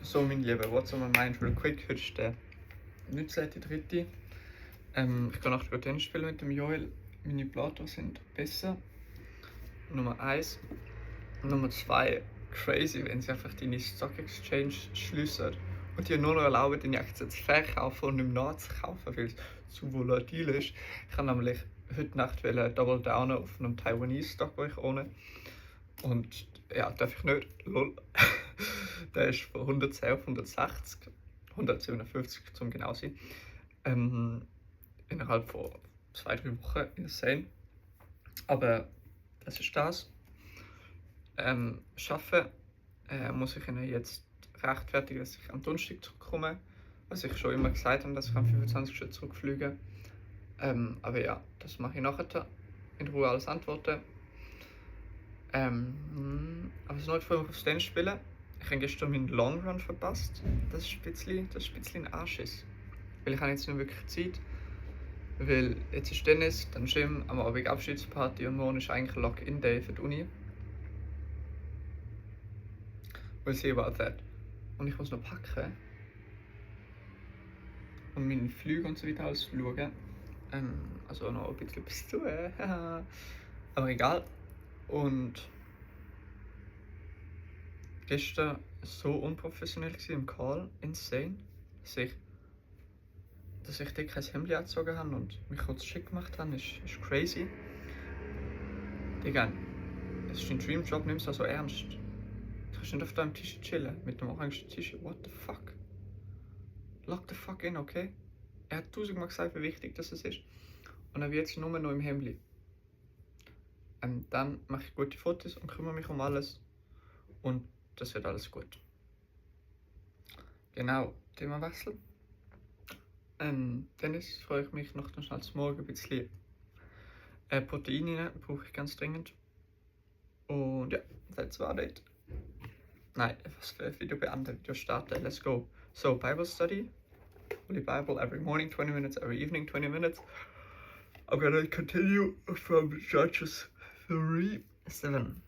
So, mein Lieber, what's on my mind real quick? Heute ist der 19.3. Ich kann nachher Tennis spielen mit dem Joel. Meine Plato sind besser. Nummer 1. Nummer 2. Crazy, wenn sie einfach deine Stock Exchange schliessen und dir nur noch erlauben, deine Aktien zu verkaufen und nicht mehr nachzukaufen, weil es zu volatil ist. Ich habe nämlich heute Nacht Double Downen auf einem Taiwanese Stock, wo ich ohne. Und ja, darf ich nicht. Lol. Der ist von 110 auf 160, 157 zum genau sein. Innerhalb von 2-3 Wochen insane. Aber das ist das. Schaffen muss ich Ihnen jetzt rechtfertigen, dass ich am Donnerstag zurückkomme. Was ich schon immer gesagt habe, dass ich am 25. zurückfliege. Aber ja, das mache ich nachher. In Ruhe alles antworten. Aber es ist nicht vor aufs Tennis spielen. Ich habe gestern meinen Long Run verpasst. Das ist ein bisschen ein Anschiss. Weil ich habe jetzt nicht wirklich Zeit. Weil jetzt ist Tennis, dann Gym, am Abend Abschiedsparty und morgen ist eigentlich Lock-in-Day für die Uni. We'll see about that. Und ich muss noch packen. Und meine Flüge und so weiter alles schauen. Also noch ein bisschen bis zu. Aber egal. Und gestern so unprofessionell im Call, insane, dass ich dir kein Hemd angezogen habe und mich kurz schick gemacht habe, ist crazy. Digga, es ist dein Dreamjob, nimm es also ernst. Du kannst nicht auf deinem Tisch chillen, mit dem orangen Tisch. What the fuck? Lock the fuck in, okay? Er hat 1000-mal gesagt, wie wichtig das ist. Und er wird jetzt nur noch im Hemd. Dann mache ich gute Fotos und kümmere mich um alles. Und das wird alles gut. Genau, Themawechsel. Tennis freue ich mich noch schnell zum Morgen ein bisschen Proteine rein, brauche ich ganz dringend. Und ja, that's about it. Nein, was für ein Video beenden, Video starten, let's go. So, Bible study, Holy Bible, every morning 20 minutes, every evening 20 minutes. I'm gonna continue from Judges 3:7.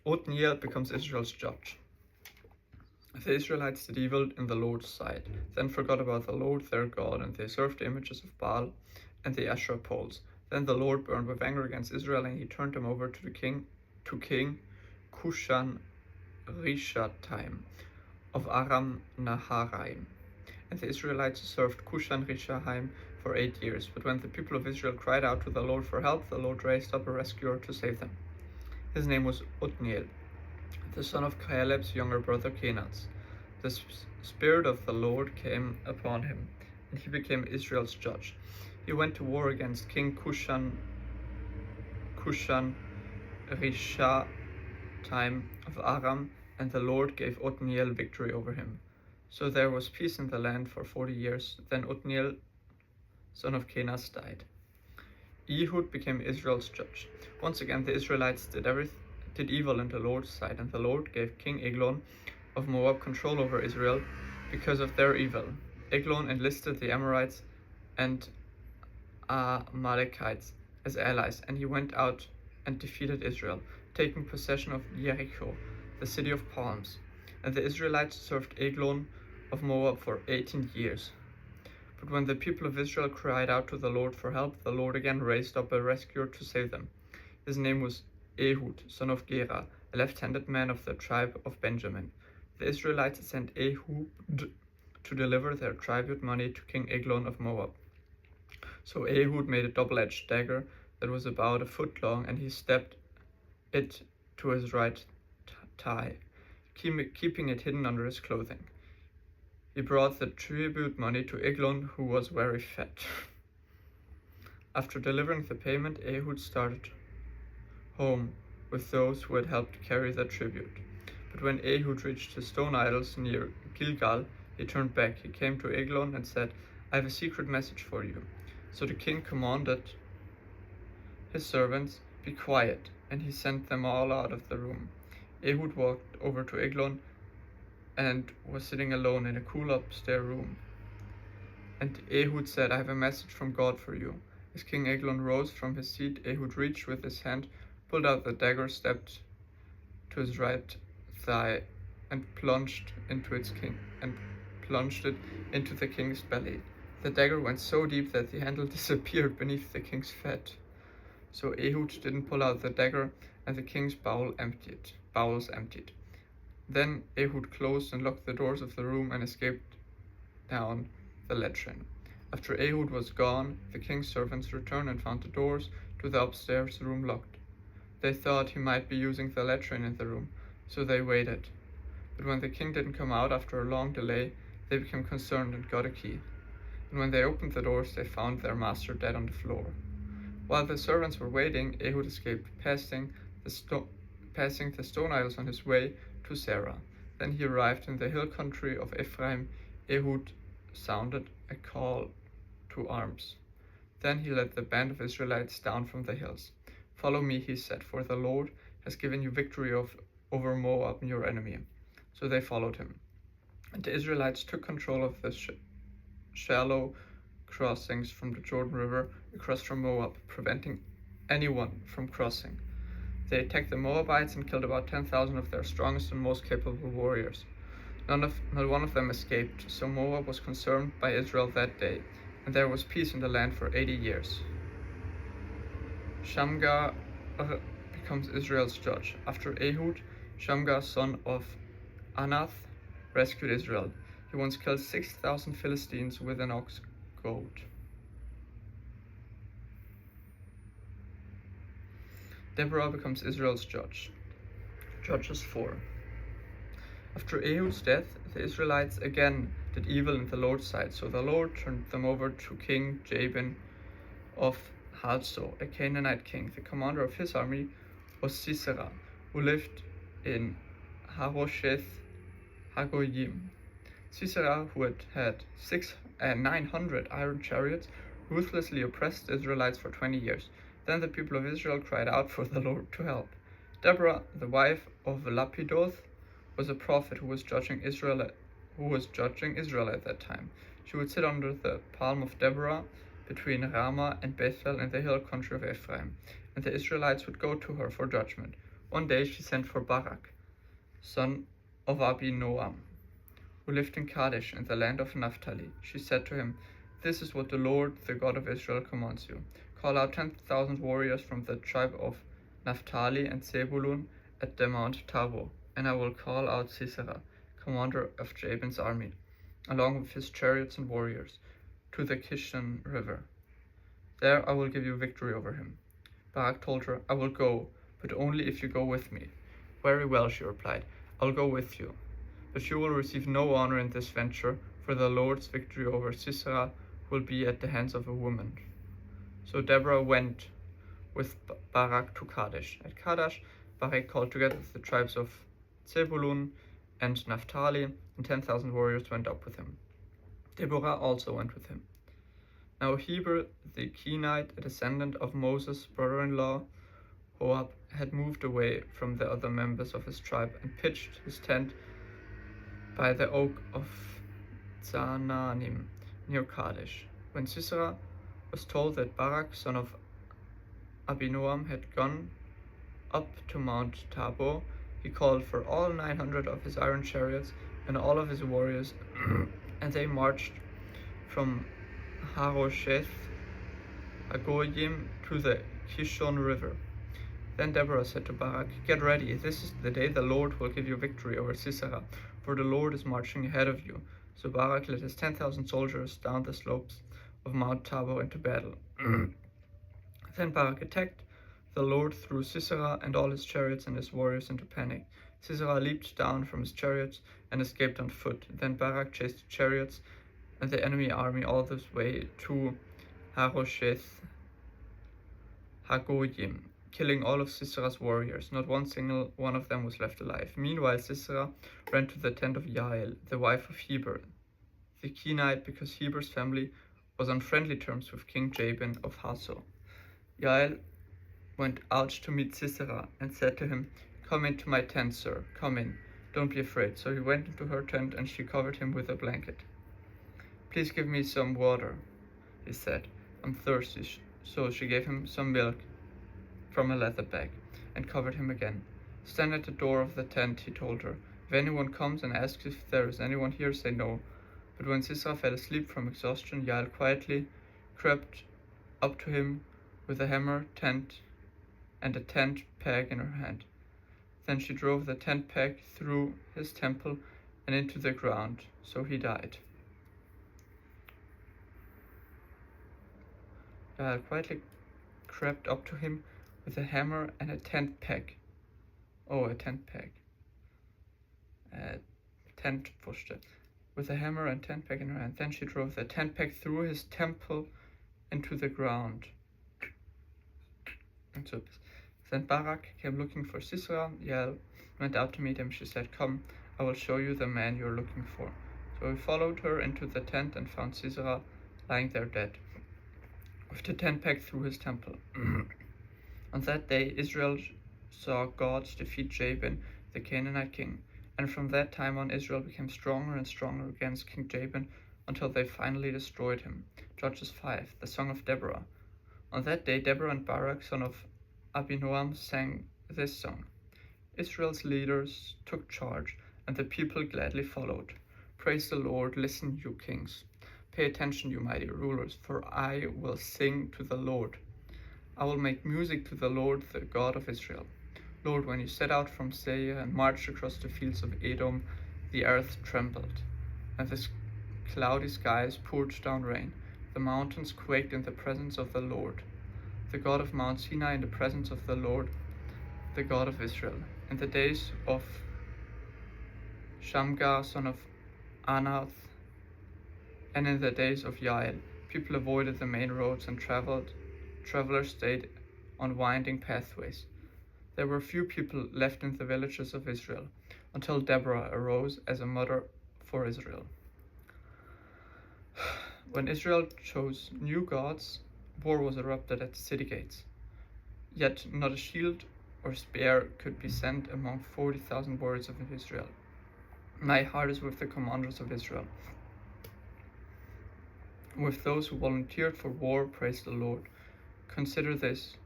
Othniel becomes Israel's judge. The Israelites did evil in the Lord's sight, then forgot about the Lord their God, and they served the images of Baal and the Asherah poles. Then the Lord burned with anger against Israel, and he turned them over to King Cushan Rishathaim of Aram Naharaim. And the Israelites served Cushan Rishathaim for 8 years. But when the people of Israel cried out to the Lord for help, the Lord raised up a rescuer to save them. His name was Othniel, the son of Caleb's younger brother Kenaz. The Spirit of the Lord came upon him, and he became Israel's judge. He went to war against King Cushan Rishathaim of Aram, and the Lord gave Othniel victory over him. So there was peace in the land for 40 years. Then Othniel, son of Kenaz, died. Ehud became Israel's judge. Once again, the Israelites did evil in the Lord's sight, and the Lord gave King Eglon of Moab control over Israel because of their evil. Eglon enlisted the Amorites and Amalekites as allies, and he went out and defeated Israel, taking possession of Jericho, the city of palms. And the Israelites served Eglon of Moab for 18 years. But when the people of Israel cried out to the Lord for help, the Lord again raised up a rescuer to save them. His name was Ehud, son of Gera, a left-handed man of the tribe of Benjamin. The Israelites sent Ehud to deliver their tribute money to King Eglon of Moab. So Ehud made a double-edged dagger that was about a foot long, and he stabbed it to his right thigh, keeping it hidden under his clothing. He brought the tribute money to Eglon, who was very fat. After delivering the payment, Ehud started home with those who had helped carry the tribute. But when Ehud reached the stone idols near Gilgal, he turned back. He came to Eglon and said, "I have a secret message for you." So the king commanded his servants, "Be quiet," and he sent them all out of the room. Ehud walked over to Eglon and was sitting alone in a cool upstairs room. And Ehud said, "I have a message from God for you." As King Eglon rose from his seat, Ehud reached with his hand, pulled out the dagger, stabbed to his right thigh, and plunged it into the king's belly. The dagger went so deep that the handle disappeared beneath the king's fat. So Ehud didn't pull out the dagger, and the king's bowels emptied. Then Ehud closed and locked the doors of the room and escaped down the latrine. After Ehud was gone, the king's servants returned and found the doors to the upstairs room locked. They thought he might be using the latrine in the room, so they waited. But when the king didn't come out after a long delay, they became concerned and got a key. And when they opened the doors, they found their master dead on the floor. While the servants were waiting, Ehud escaped, passing the stone idols on his way to Sarah. Then he arrived in the hill country of Ephraim. Ehud sounded a call to arms. Then he led the band of Israelites down from the hills. "Follow me," he said, "for the Lord has given you victory over Moab, your enemy." So they followed him. And the Israelites took control of the shallow crossings from the Jordan River across from Moab, preventing anyone from crossing. They attacked the Moabites and killed about 10,000 of their strongest and most capable warriors. Not one of them escaped, so Moab was consumed by Israel that day, and there was peace in the land for 80 years. Shamgar becomes Israel's judge. After Ehud, Shamgar, son of Anath, rescued Israel. He once killed 6,000 Philistines with an ox goad. Deborah becomes Israel's judge. Judges 4. After Ehud's death, the Israelites again did evil in the Lord's sight, so the Lord turned them over to King Jabin of Hazor, a Canaanite king. The commander of his army was Sisera, who lived in Harosheth Hagoyim. Sisera, who had 900 iron chariots, ruthlessly oppressed the Israelites for 20 years. Then the people of Israel cried out for the Lord to help. Deborah, the wife of Lapidoth, was a prophet who was judging Israel at that time. She would sit under the palm of Deborah between Ramah and Bethel in the hill country of Ephraim, and the Israelites would go to her for judgment. One day she sent for Barak, son of Abinoam, who lived in Kadesh in the land of Naphtali. She said to him, "This is what the Lord, the God of Israel, commands you. Call out 10,000 warriors from the tribe of Naphtali and Zebulun at the Mount Tabor, and I will call out Sisera, commander of Jabin's army, along with his chariots and warriors, to the Kishon River. There I will give you victory over him." Barak told her, "I will go, but only if you go with me." "Very well," she replied, "I'll go with you. But you will receive no honor in this venture, for the Lord's victory over Sisera will be at the hands of a woman." So Deborah went with Barak to Kadesh. At Kadesh, Barak called together the tribes of Zebulun and Naphtali, and 10,000 warriors went up with him. Deborah also went with him. Now Heber the Kenite, a descendant of Moses' brother-in-law Joab, had moved away from the other members of his tribe and pitched his tent by the oak of Zaanannim near Kadesh. When Sisera was told that Barak, son of Abinoam, had gone up to Mount Tabor, he called for all 900 of his iron chariots and all of his warriors, and they marched from Harosheth Hagoyim to the Kishon River. Then Deborah said to Barak, "Get ready, this is the day the Lord will give you victory over Sisera, for the Lord is marching ahead of you." So Barak led his 10,000 soldiers down the slopes of Mount Tabor into battle. Then Barak attacked. The Lord threw Sisera and all his chariots and his warriors into panic. Sisera leaped down from his chariots and escaped on foot. Then Barak chased the chariots and the enemy army all the way to Harosheth Hagoyim, killing all of Sisera's warriors. Not one single one of them was left alive. Meanwhile, Sisera ran to the tent of Jael, the wife of Heber the Kenite, because Heber's family was on friendly terms with King Jabin of Hazor. Jael went out to meet Sisera and said to him, "Come into my tent, sir, come in. Don't be afraid." So he went into her tent and she covered him with a blanket. "Please give me some water," he said. "I'm thirsty." So she gave him some milk from a leather bag and covered him again. "Stand at the door of the tent," he told her. If anyone comes and asks if there is anyone here, say no." But when Sisera fell asleep from exhaustion, Jael quietly crept up to him with a hammer and a tent peg in her hand. Then she drove the tent peg through his temple and into the ground, so he died. Jael quietly crept up to him with a hammer and a tent peg. Oh, a tent peg. Tent poste. With a hammer and tent peg in her hand. Then she drove the tent peg through his temple into the ground. And so then Barak came looking for Sisera. Jael went out to meet him. She said, "Come, I will show you the man you are looking for." So he followed her into the tent and found Sisera lying there dead, with the tent peg through his temple. On that day Israel saw God defeat Jabin, the Canaanite king, and from that time on Israel became stronger and stronger against King Jabin until they finally destroyed him. Judges 5, the Song of Deborah. On that day Deborah and Barak, son of Abinoam, sang this song. Israel's leaders took charge, and the people gladly followed. Praise the Lord, listen, you kings. Pay attention, you mighty rulers, for I will sing to the Lord. I will make music to the Lord, the God of Israel. Lord, when you set out from Seir and marched across the fields of Edom, the earth trembled, and the cloudy skies poured down rain. The mountains quaked in the presence of the Lord, the God of Mount Sinai, in the presence of the Lord, the God of Israel. In the days of Shamgar, son of Anath, and in the days of Jael, people avoided the main roads and travelers stayed on winding pathways. There were few people left in the villages of Israel until Deborah arose as a mother for Israel. When Israel chose new gods, war was erupted at the city gates. Yet not a shield or spear could be sent among 40,000 warriors of Israel. My heart is with the commanders of Israel, with those who volunteered for war. Praise the Lord. Consider this,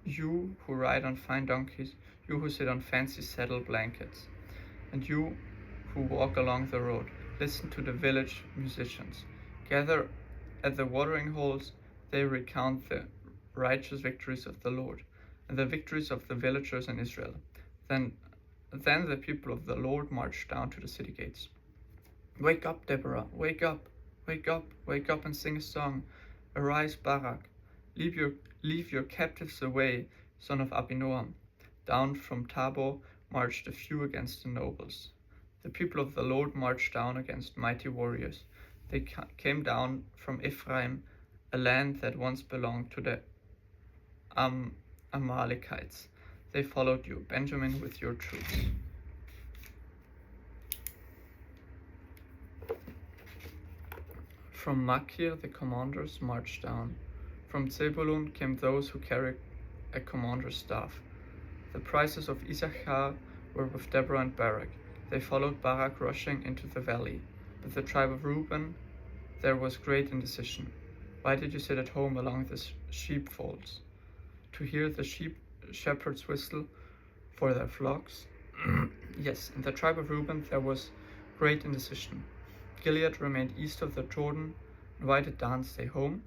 you who ride on fine donkeys, you who sit on fancy saddle blankets, and you who walk along the road, listen to the village musicians. Gather at the watering holes, they recount the righteous victories of the Lord, and the victories of the villagers in Israel. Then the people of the Lord marched down to the city gates. Wake up, Deborah, wake up, wake up, wake up and sing a song. Arise, Barak, leave your captives away, son of Abinoam. Down from Tabor marched a few against the nobles. The people of the Lord marched down against mighty warriors. They came down from Ephraim, a land that once belonged to the Amalekites. They followed you, Benjamin, with your troops. From Machir the commanders marched down. From Zebulun came those who carried a commander's staff. The princes of Issachar were with Deborah and Barak. They followed Barak rushing into the valley. With the tribe of Reuben there was great indecision. Why did you sit at home along the sheepfolds, to hear the shepherds whistle for their flocks? Yes, in the tribe of Reuben there was great indecision. Gilead remained east of the Jordan, and why did Dan stay home?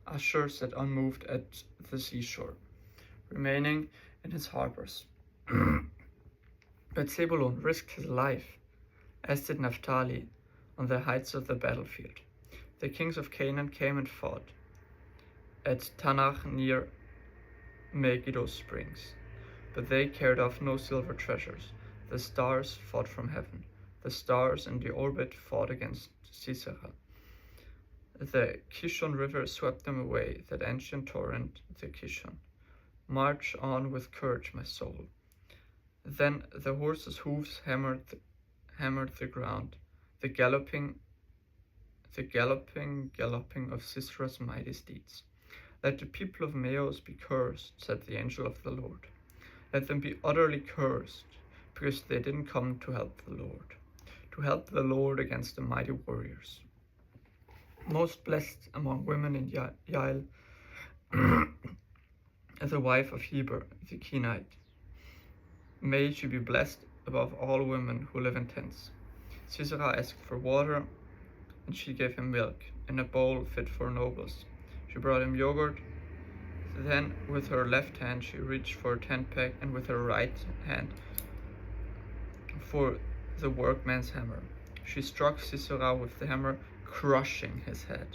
Asher sat unmoved at the seashore, remaining in his harbors. But Zebulun risked his life, as did Naphtali, on the heights of the battlefield. The kings of Canaan came and fought at Tanach near Megiddo springs, but they carried off no silver treasures. The stars fought from heaven. The stars in the orbit fought against Sisera. The Kishon River swept them away, that ancient torrent, the Kishon. March on with courage, my soul. Then the horses' hoofs hammered the ground, the galloping of Sisera's mighty steeds. Let the people of Maos be cursed, said the angel of the Lord. Let them be utterly cursed, because they didn't come to help the Lord against the mighty warriors. Most blessed among women in Jael, the wife of Heber the Kenite. May she be blessed above all women who live in tents. Sisera asked for water, and she gave him milk in a bowl fit for nobles. She brought him yogurt. Then with her left hand she reached for a tent peg, and with her right hand for the workman's hammer. She struck Sisera with the hammer, crushing his head.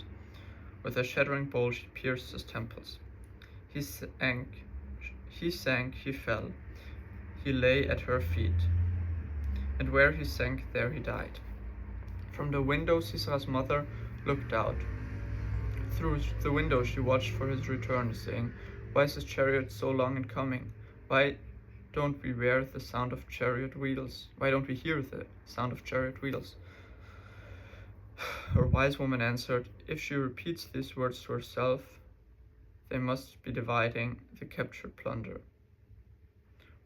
With a shattering blow she pierced his temples. He sank, he fell. He lay at her feet, and where he sank, there he died. From the window Sisera's mother looked out. Through the window she watched for his return, saying, "Why is his chariot so long in coming? Why don't we hear the sound of chariot wheels? Why don't we hear the sound of chariot wheels?" Her wise woman answered, "If she repeats these words to herself, they must be dividing the captured plunder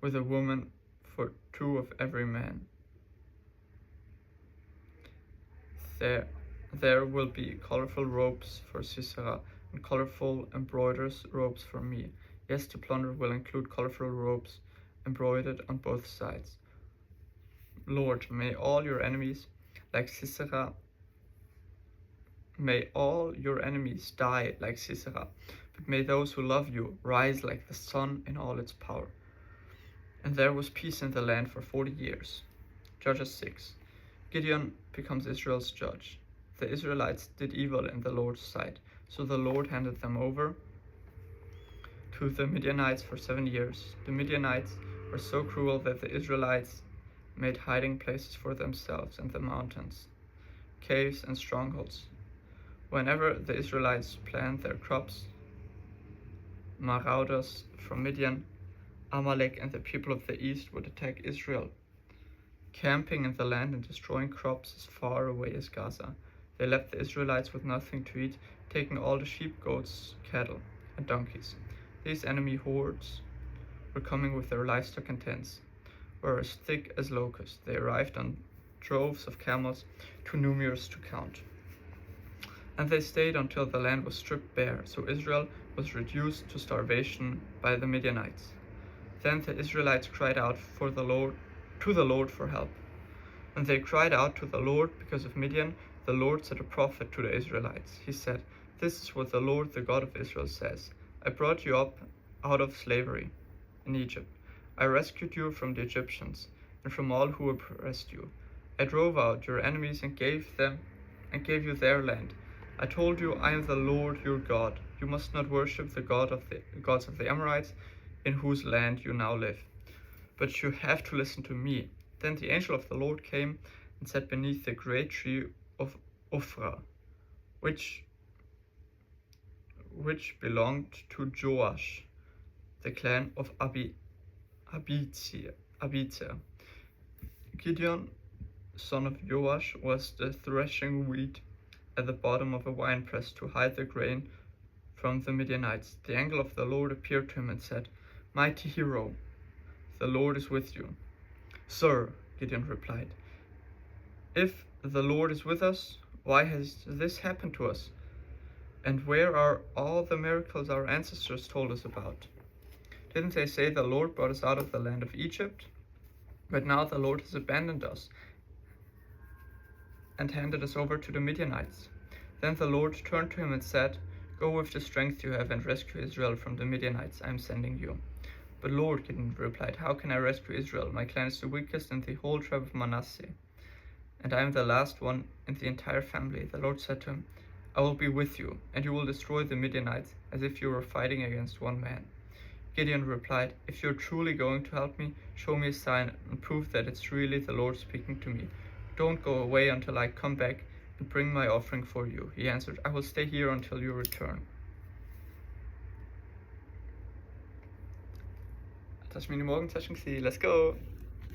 with a woman for 2 of every man. There will be colorful robes for Sisera and colorful embroidered robes for me. Yes, the plunder will include colorful robes embroidered on both sides. Lord, may all your enemies like Sisera, may all your enemies die like Sisera, but may those who love you rise like the sun in all its power." And there was peace in the land for 40 years. Judges 6. Gideon becomes Israel's judge. The Israelites did evil in the Lord's sight, so the Lord handed them over to the Midianites for 7 years. The Midianites were so cruel that the Israelites made hiding places for themselves in the mountains, caves and strongholds. Whenever the Israelites planted their crops, marauders from Midian, Amalek, and the people of the east would attack Israel, camping in the land and destroying crops as far away as Gaza. They left the Israelites with nothing to eat, taking all the sheep, goats, cattle, and donkeys. These enemy hordes were coming with their livestock and tents, were as thick as locusts. They arrived on droves of camels, too numerous to count. And they stayed until the land was stripped bare, so Israel was reduced to starvation by the Midianites. Then the Israelites cried out to the Lord for help. When they cried out to the Lord because of Midian, the Lord sent a prophet to the Israelites. He said, "This is what the Lord, the God of Israel, says. I brought you up out of slavery in Egypt. I rescued you from the Egyptians and from all who oppressed you. I drove out your enemies and gave you their land. I told you, I am the Lord your God. You must not worship the gods of the Amorites, in whose land you now live. But you have to listen to me." Then the angel of the Lord came and sat beneath the great tree of Ophrah, which belonged to Joash, the clan of Abiezer. Gideon, son of Joash, was the threshing wheat at the bottom of a winepress to hide the grain from the Midianites. The angel of the Lord appeared to him and said, "Mighty hero, the Lord is with you." "Sir," Gideon replied, "if the Lord is with us, why has this happened to us? And where are all the miracles our ancestors told us about? Didn't they say the Lord brought us out of the land of Egypt? But now the Lord has abandoned us and handed us over to the Midianites." Then the Lord turned to him and said, "Go with the strength you have and rescue Israel from the Midianites I am sending you." "But Lord," Gideon replied, "how can I rescue Israel? My clan is the weakest in the whole tribe of Manasseh, and I am the last one in the entire family." The Lord said to him, "I will be with you, and you will destroy the Midianites as if you were fighting against one man." Gideon replied, "If you're truly going to help me, show me a sign and prove that it's really the Lord speaking to me. Don't go away until I come back and bring my offering for you." He answered, "I will stay here until you return." Das ist meine Morgensession. Let's go!